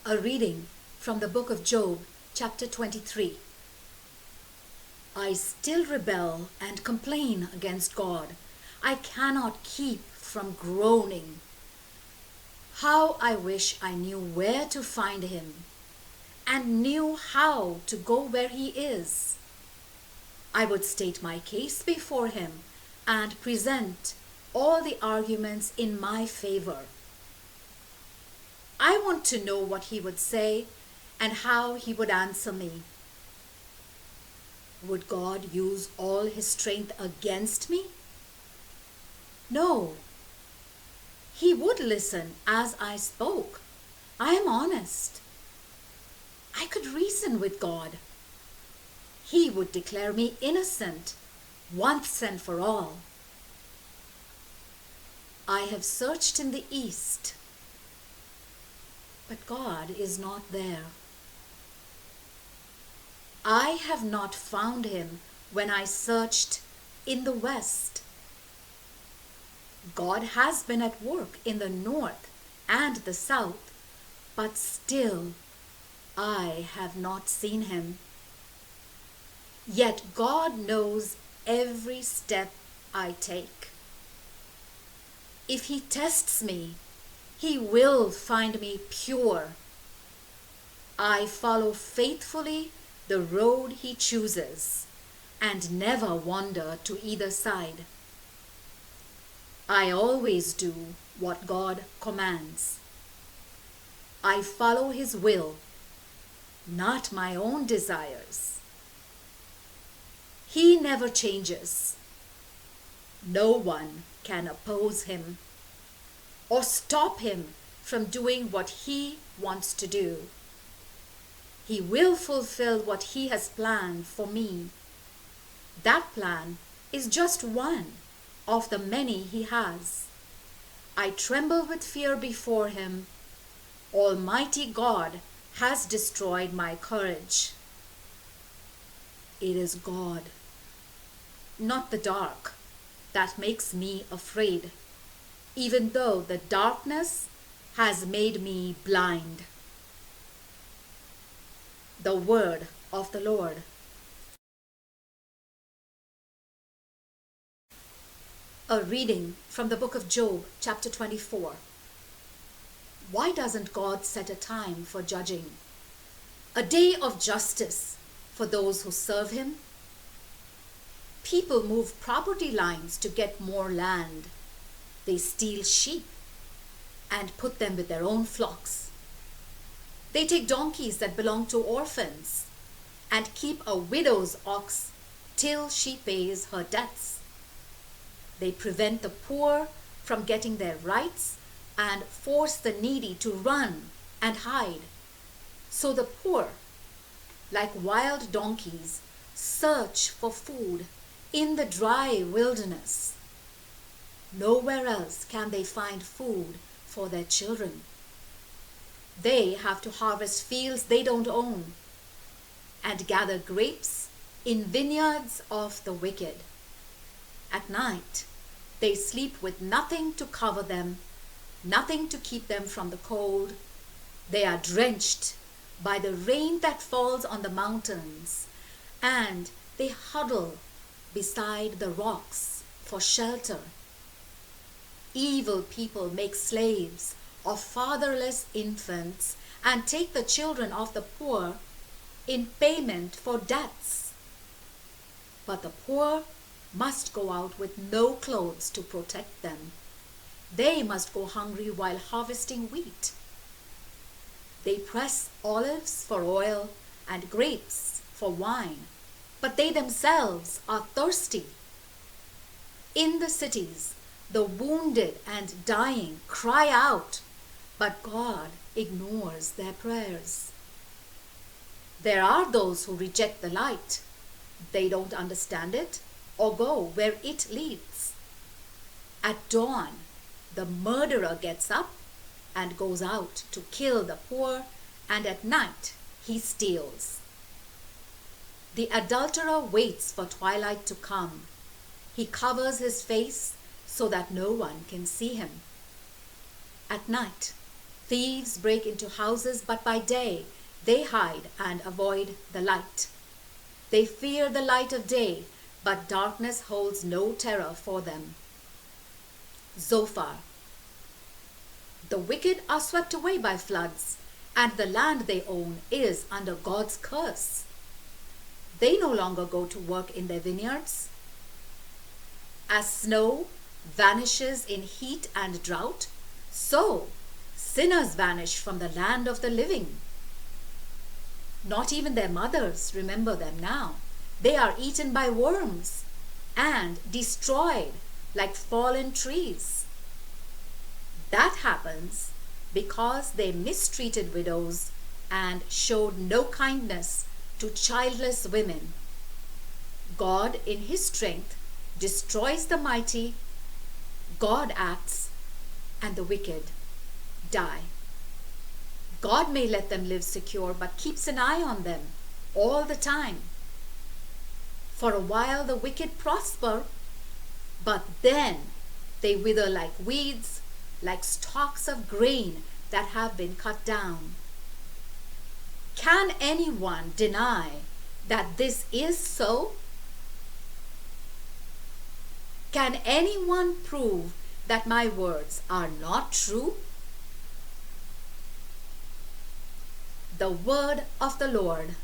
A reading from the book of Job, chapter 23. I still rebel and complain against God. I cannot keep from groaning. How I wish I knew where to find him and knew how to go where he is. I would state my case before him and present all the arguments in my favor. I want to know what he would say and how he would answer me. Would God use all his strength against me? No. He would listen as I spoke. I am honest. I could reason with God. He would declare me innocent once and for all. I have searched in the east, but God is not there. I have not found him when I searched in the west. God has been at work in the north and the south, but still I have not seen him. Yet God knows every step I take. If he tests me, he will find me pure. I follow faithfully the road he chooses and never wander to either side. I always do what God commands. I follow his will, not my own desires. He never changes. No one can oppose him or stop him from doing what he wants to do. He will fulfill what he has planned for me. That plan is just one of the many he has. I tremble with fear before him. Almighty God has destroyed my courage. It is God, not the dark, that makes me afraid, even though the darkness has made me blind. The word of the Lord. A reading from the book of Job, chapter 24. Why doesn't God set a time for judging? A day of justice for those who serve him? People move property lines to get more land. They steal sheep and put them with their own flocks. They take donkeys that belong to orphans and keep a widow's ox till she pays her debts. They prevent the poor from getting their rights and force the needy to run and hide. So the poor, like wild donkeys, search for food in the dry wilderness. Nowhere else can they find food for their children. They have to harvest fields they don't own and gather grapes in vineyards of the wicked. At night, they sleep with nothing to cover them, nothing to keep them from the cold. They are drenched by the rain that falls on the mountains, and they huddle beside the rocks for shelter. Evil people make slaves of fatherless infants and take the children of the poor in payment for debts. But the poor must go out with no clothes to protect them. They must go hungry while harvesting wheat. They press olives for oil and grapes for wine, but they themselves are thirsty. In the cities, the wounded and dying cry out, but God ignores their prayers. There are those who reject the light. They don't understand it or go where it leads. At dawn, the murderer gets up and goes out to kill the poor, and at night he steals. The adulterer waits for twilight to come. He covers his face so that no one can see him. At night, Thieves break into houses, but by day they hide and avoid the light. They fear the light of day, but darkness holds no terror for them. Zophar. The wicked are swept away by floods, and the land they own is under God's curse. They no longer go to work in their vineyards. As snow vanishes in heat and drought, so sinners vanish from the land of the living. Not even their mothers remember them now. They are eaten by worms and destroyed like fallen trees. That happens because they mistreated widows and showed no kindness to childless women. God, in his strength, destroys the mighty. God acts, and the wicked die. God may let them live secure, but keeps an eye on them all the time. For a while the wicked prosper, but then they wither like weeds, like stalks of grain that have been cut down. Can anyone deny that this is so? Can anyone prove that my words are not true? The word of the Lord.